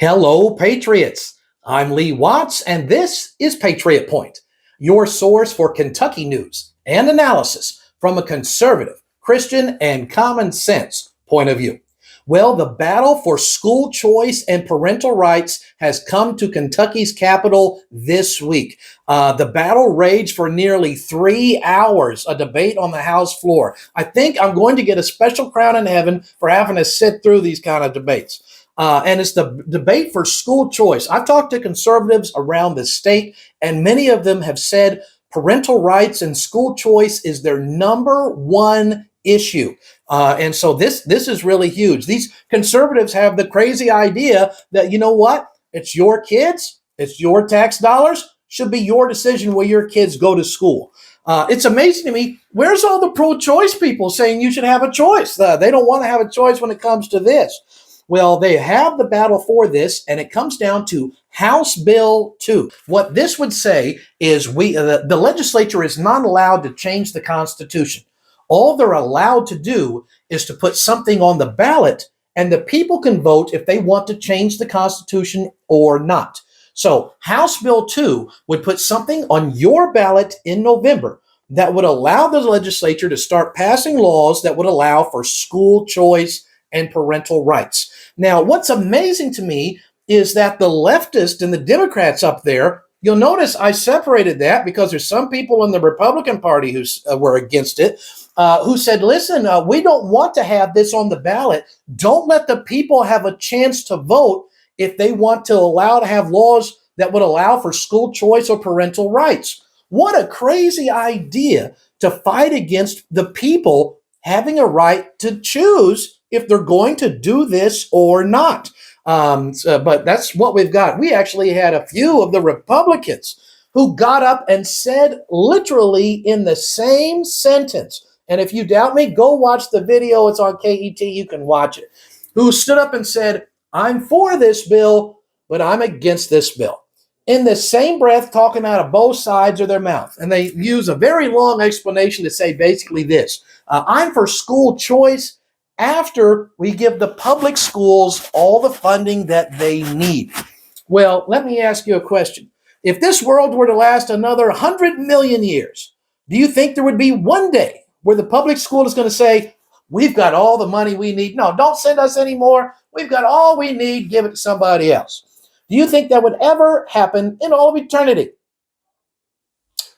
Hello, Patriots. I'm Lee Watts, and this is Patriot Point, your source for Kentucky news and analysis from a conservative, Christian, and common sense point of view. Well, the battle for school choice and parental rights has come to Kentucky's capital this week. The battle raged for nearly 3 hours, a debate on the House floor. I think I'm going to get a special crown in heaven for having to sit through these kind of debates. And it's the debate for school choice. I've talked to conservatives around the state, and many of them have said parental rights and school choice is their number one issue. And so this is really huge. These conservatives have the crazy idea that, you know what? It's your kids. It's your tax dollars. Should be your decision where your kids go to school. It's amazing to me. Where's all the pro-choice people saying you should have a choice? They don't want to have a choice when it comes to this. Well, they have the battle for this, and it comes down to House Bill 2. What this would say is the legislature is not allowed to change the Constitution. All they're allowed to do is to put something on the ballot, and the people can vote if they want to change the Constitution or not. So House Bill 2 would put something on your ballot in November that would allow the legislature to start passing laws that would allow for school choice and parental rights. Now, what's amazing to me is that the leftists and the Democrats up there, you'll notice I separated that because there's some people in the Republican Party who were against it, who said, listen, we don't want to have this on the ballot. Don't let the people have a chance to vote if they want to allow to have laws that would allow for school choice or parental rights. What a crazy idea to fight against the people having a right to choose if they're going to do this or not. But that's what we've got. We actually had a few of the Republicans who got up and said literally in the same sentence, and if you doubt me, go watch the video. It's on KET. You can watch it. Who stood up and said, I'm for this bill, but I'm against this bill. In the same breath, talking out of both sides of their mouth. And they use a very long explanation to say basically this. I'm for school choice after we give the public schools all the funding that they need. Well, let me ask you a question. If this world were to last another 100 million years, do you think there would be one day where the public school is going to say, we've got all the money we need? No, don't send us any more. We've got all we need. Give it to somebody else. Do you think that would ever happen in all of eternity?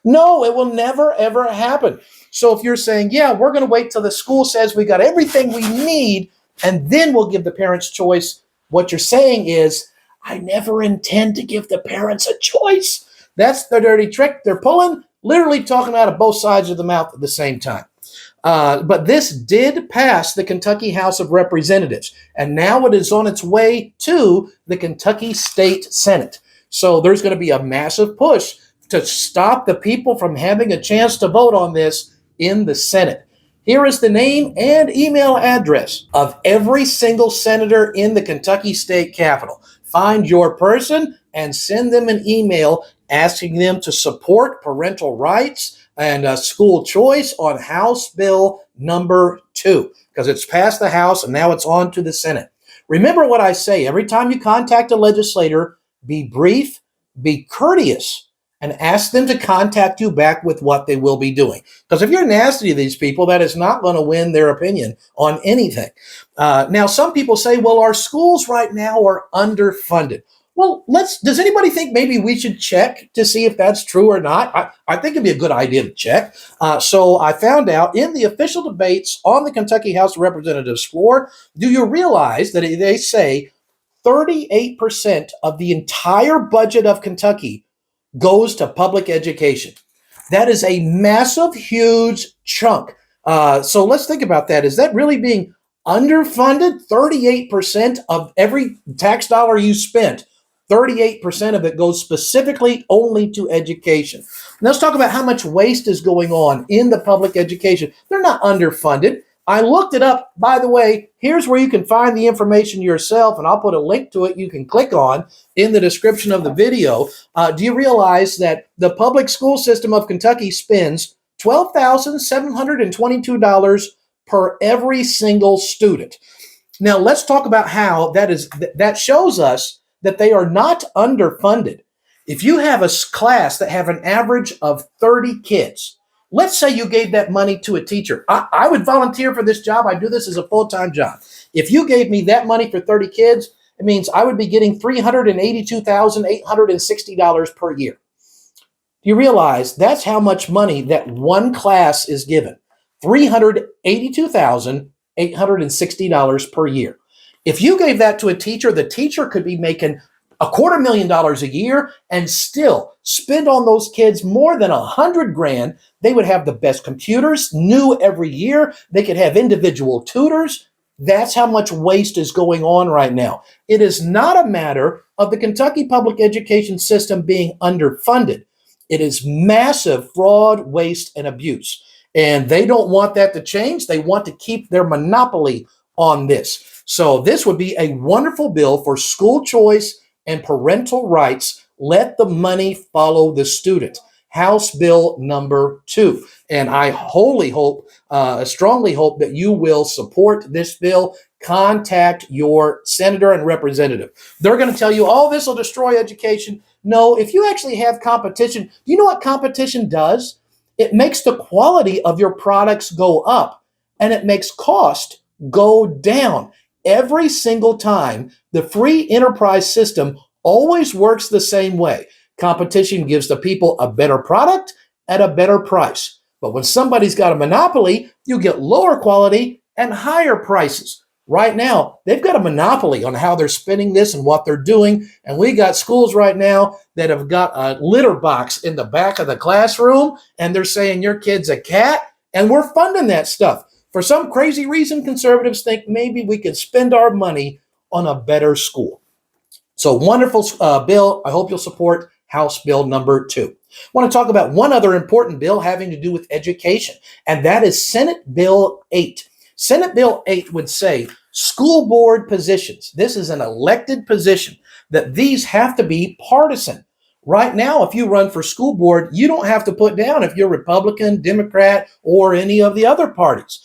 No, it will never, ever happen. So if you're saying, yeah, we're going to wait till the school says we got everything we need, and then we'll give the parents choice, what you're saying is, I never intend to give the parents a choice. That's the dirty trick they're pulling, literally talking out of both sides of the mouth at the same time. But this did pass the Kentucky House of Representatives, and now it is on its way to the Kentucky State Senate. So there's going to be a massive push to stop the people from having a chance to vote on this in the Senate. Here is the name and email address of every single senator in the Kentucky State Capitol. Find your person and send them an email asking them to support parental rights and school choice on House Bill number 2, because it's passed the House and now it's on to the Senate. Remember what I say, every time you contact a legislator, be brief, be courteous, and ask them to contact you back with what they will be doing. Because if you're nasty to these people, that is not going to win their opinion on anything. Now, some people say, well, our schools right now are underfunded. Well, does anybody think maybe we should check to see if that's true or not? I think it'd be a good idea to check. So I found out in the official debates on the Kentucky House of Representatives floor, do you realize that they say 38% of the entire budget of Kentucky goes to public education? That is a massive, huge chunk. So let's think about that. Is that really being underfunded? 38% of every tax dollar you spent, 38% of it goes specifically only to education. And let's talk about how much waste is going on in the public education. They're not underfunded. I looked it up. By the way, here's where you can find the information yourself, and I'll put a link to it you can click on in the description of the video. Do you realize that the public school system of Kentucky spends $12,722 per every single student? Now, let's talk about how that shows us that they are not underfunded. If you have a class that have an average of 30 kids, let's say you gave that money to a teacher. I would volunteer for this job. I do this as a full-time job. If you gave me that money for 30 kids, it means I would be getting $382,860 per year. Do you realize that's how much money that one class is given? $382,860 per year. If you gave that to a teacher, the teacher could be making $250,000 a year and still spend on those kids more than $100,000. They would have the best computers, new every year. They could have individual tutors. That's how much waste is going on right now. It is not a matter of the Kentucky public education system being underfunded. It is massive fraud, waste, and abuse. And they don't want that to change. They want to keep their monopoly on this. So this would be a wonderful bill for school choice and parental rights. Let the money follow the student. House Bill number 2. And I strongly hope that you will support this bill. Contact your senator and representative. They're going to tell you, oh, this will destroy education. No, if you actually have competition, you know what competition does? It makes the quality of your products go up, and it makes cost go down. Every single time, the free enterprise system always works the same way. Competition gives the people a better product at a better price. But when somebody's got a monopoly, you get lower quality and higher prices. Right now, they've got a monopoly on how they're spending this and what they're doing. And we got schools right now that have got a litter box in the back of the classroom, and they're saying your kid's a cat, and we're funding that stuff. For some crazy reason, conservatives think maybe we could spend our money on a better school. So wonderful bill. I hope you'll support House Bill number 2. I want to talk about one other important bill having to do with education, and that is Senate Bill 8. Senate Bill 8 would say school board positions. This is an elected position, that these have to be partisan. Right now, if you run for school board, you don't have to put down if you're Republican, Democrat, or any of the other parties.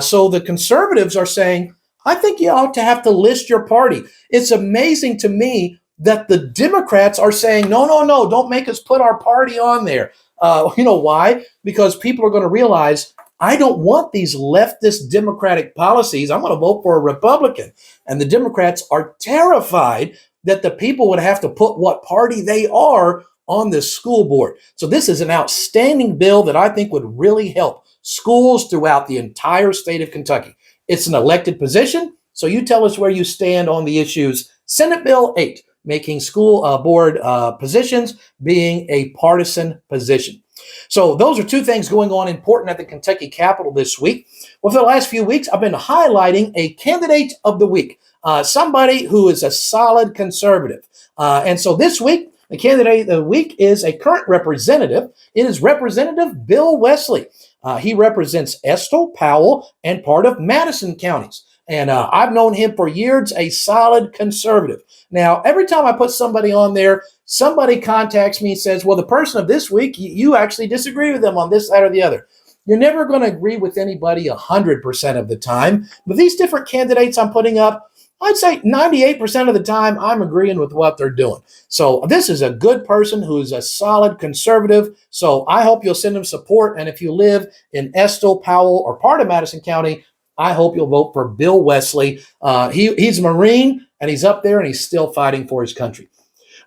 So the conservatives are saying, I think you ought to have to list your party. It's amazing to me that the Democrats are saying, no, don't make us put our party on there. You know why? Because people are going to realize, I don't want these leftist Democratic policies. I'm going to vote for a Republican. And the Democrats are terrified that the people would have to put what party they are on this school board. So this is an outstanding bill that I think would really help schools throughout the entire state of Kentucky. It's an elected position, so you tell us where you stand on the issues. Senate Bill 8, making school board positions being a partisan position. So those are two things going on important at the Kentucky Capitol this week. Well, for the last few weeks, I've been highlighting a candidate of the week, somebody who is a solid conservative. And so this week, the candidate of the week is a current representative. It is Representative Bill Wesley. He represents Estill, Powell, and part of Madison counties. And I've known him for years, a solid conservative. Now, every time I put somebody on there, somebody contacts me and says, well, the person of this week, you actually disagree with them on this, that, or the other. You're never going to agree with anybody 100% of the time. But these different candidates I'm putting up, I'd say 98% of the time, I'm agreeing with what they're doing. So this is a good person who is a solid conservative. So I hope you'll send him support. And if you live in Estill, Powell, or part of Madison County, I hope you'll vote for Bill Wesley. He's a Marine, and he's up there, and he's still fighting for his country.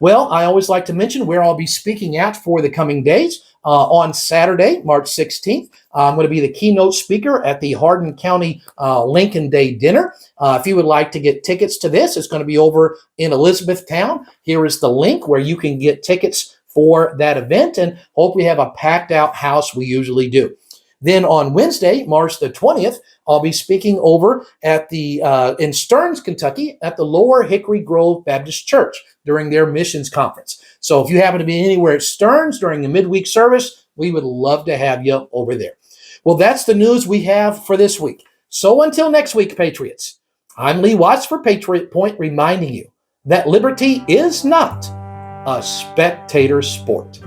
Well, I always like to mention where I'll be speaking at for the coming days. On Saturday, March 16th, I'm going to be the keynote speaker at the Hardin County Lincoln Day Dinner. If you would like to get tickets to this, it's going to be over in Elizabethtown. Here is the link where you can get tickets for that event, and hope we have a packed out house. We usually do. Then on Wednesday, March the 20th, I'll be speaking over at in Stearns, Kentucky, at the Lower Hickory Grove Baptist Church during their missions conference. So if you happen to be anywhere at Stearns during the midweek service, we would love to have you over there. Well, that's the news we have for this week. So until next week, Patriots, I'm Lee Watts for Patriot Point, reminding you that liberty is not a spectator sport.